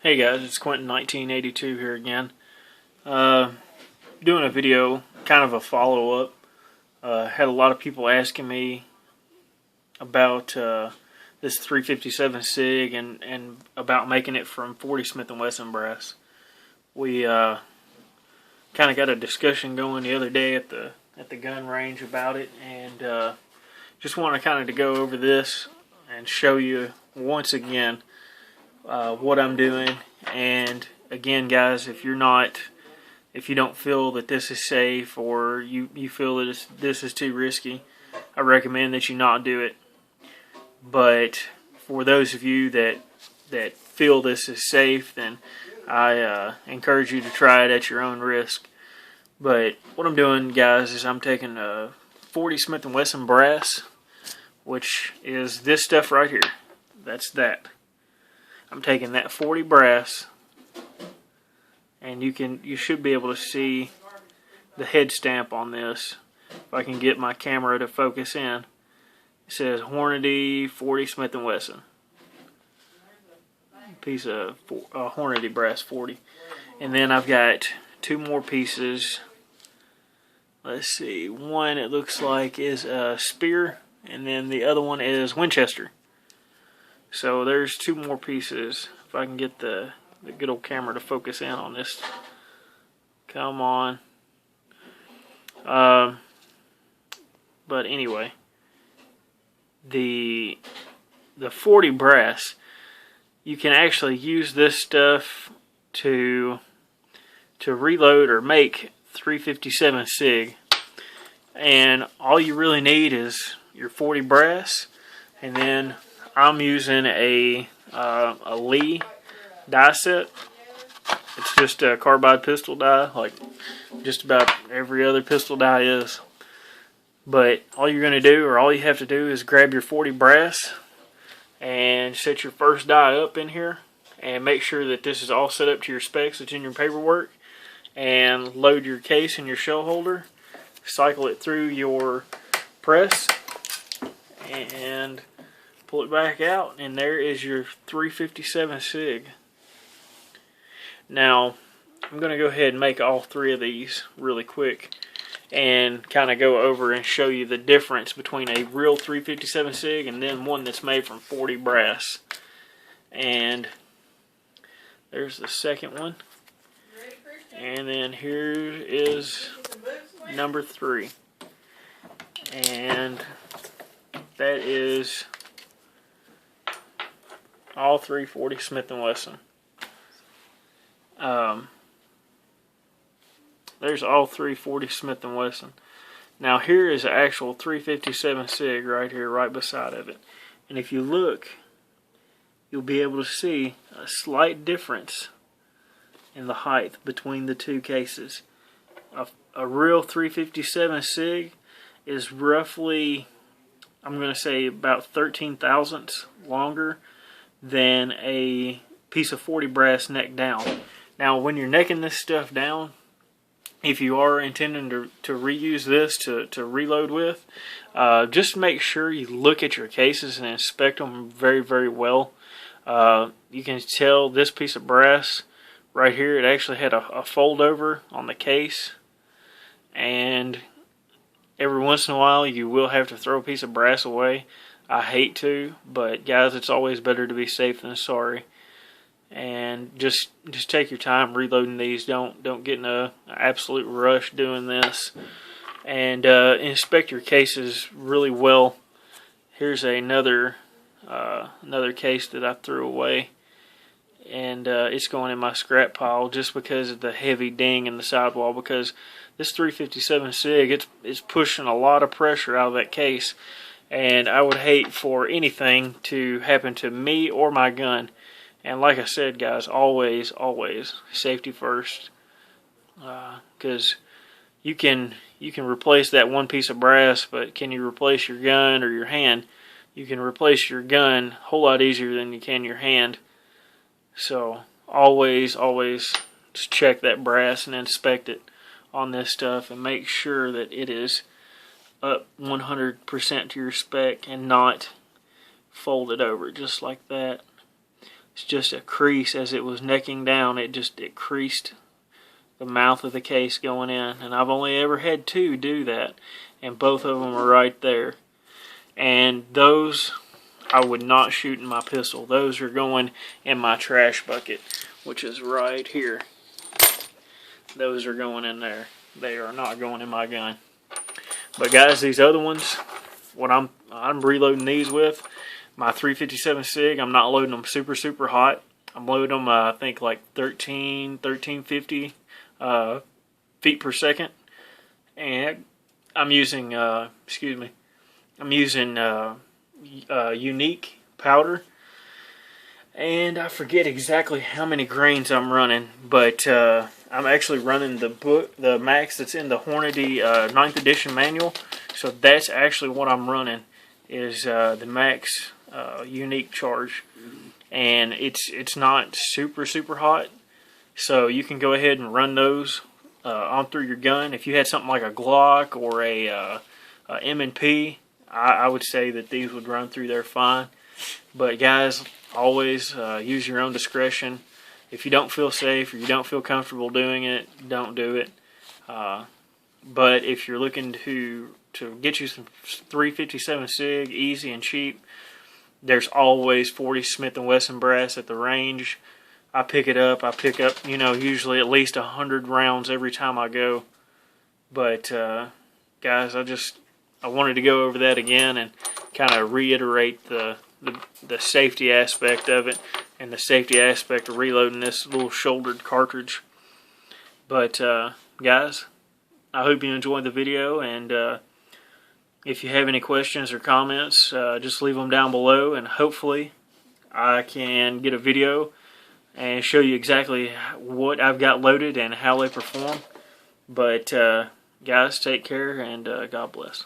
Hey guys, it's Quentin 1982 here again. Doing a video, kind of a follow-up. Had a lot of people asking me about this 357 SIG and about making it from 40 Smith & Wesson brass. We kind of got a discussion going the other day at the gun range about it, and just want to kind of go over this and show you once again what I'm doing. And again, guys, if you don't feel that this is safe, or you feel that this is too risky, I recommend that you not do it. But for those of you that feel this is safe, then I encourage you to try it at your own risk. But what I'm doing, guys, is I'm taking a 40 Smith & Wesson brass, which is this stuff right here. That's that. I'm taking that 40 brass, and you should be able to see the head stamp on this. If I can get my camera to focus in, it says Hornady 40 Smith & Wesson. Piece of Hornady brass 40, and then I've got two more pieces. Let's see, one it looks like is a Spear, and then the other one is Winchester. So there's two more pieces. If I can get the good old camera to focus in on this. Come on. But anyway, the 40 brass, you can actually use this stuff to reload or make 357 SIG. And all you really need is your 40 brass, and then I'm using a Lee die set. It's just a carbide pistol die, like just about every other pistol die is. But all you're going to do, or all you have to do, is grab your 40 brass and set your first die up in here, and make sure that this is all set up to your specs that's in your paperwork, and load your case and your shell holder, cycle it through your press, and pull it back out, and there is your 357 SIG. Now, I'm going to go ahead and make all three of these really quick and kind of go over and show you the difference between a real 357 SIG and then one that's made from 40 brass. And there's the second one. And then here is number 3. And that is all 340 Smith & Wesson. There's all 340 Smith & Wesson. Now here is an actual 357 SIG right here, right beside of it. And if you look, you'll be able to see a slight difference in the height between the two cases. A real 357 SIG is roughly, I'm going to say, about 13 thousandths longer than a piece of 40 brass neck down. Now, when you're necking this stuff down, if you are intending to reuse this to reload with, just make sure you look at your cases and inspect them very, very well. You can tell this piece of brass right here, it actually had a fold over on the case, and every once in a while you will have to throw a piece of brass away. I hate to, but guys, it's always better to be safe than sorry. And just take your time reloading these. Don't get in an absolute rush doing this. And inspect your cases really well. Here's another case that I threw away, and it's going in my scrap pile just because of the heavy ding in the sidewall. Because this 357 SIG, it's pushing a lot of pressure out of that case, and I would hate for anything to happen to me or my gun. And like I said, guys, always safety first. Because you can replace that one piece of brass, but can you replace your gun or your hand? You can replace your gun a whole lot easier than you can your hand. So always just check that brass and inspect it on this stuff, and make sure that it is up 100% to your spec and not folded over just like that. just a crease as it was necking down. It creased the mouth of the case going in, and I've only ever had 2 do that, and both of them are right there. And those I would not shoot in my pistol. Those are going in my trash bucket, which is right here. Those are going in there. They are not going in my gun. But guys, these other ones, what I'm reloading these with, my 357 SIG, I'm not loading them super hot. I'm loading them, I think like 1350 feet per second. And I'm using, Unique powder. And I forget exactly how many grains I'm running, but I'm actually running the max that's in the Hornady 9th edition manual. So that's actually what I'm running, is the max Unique charge, and it's not super hot. So you can go ahead and run those on through your gun. If you had something like a Glock or a M&P, I would say that these would run through there fine. But guys, always use your own discretion. If you don't feel safe or you don't feel comfortable doing it, don't do it. But if you're looking to get you some 357 SIG, easy and cheap, there's always 40 Smith & Wesson brass at the range. I pick up, usually at least 100 rounds every time I go. But guys, I wanted to go over that again and kind of reiterate the safety aspect of it and the safety aspect of reloading this little shouldered cartridge. But guys, I hope you enjoyed the video, and if you have any questions or comments, just leave them down below, and hopefully I can get a video and show you exactly what I've got loaded and how they perform. But guys, take care, and God bless.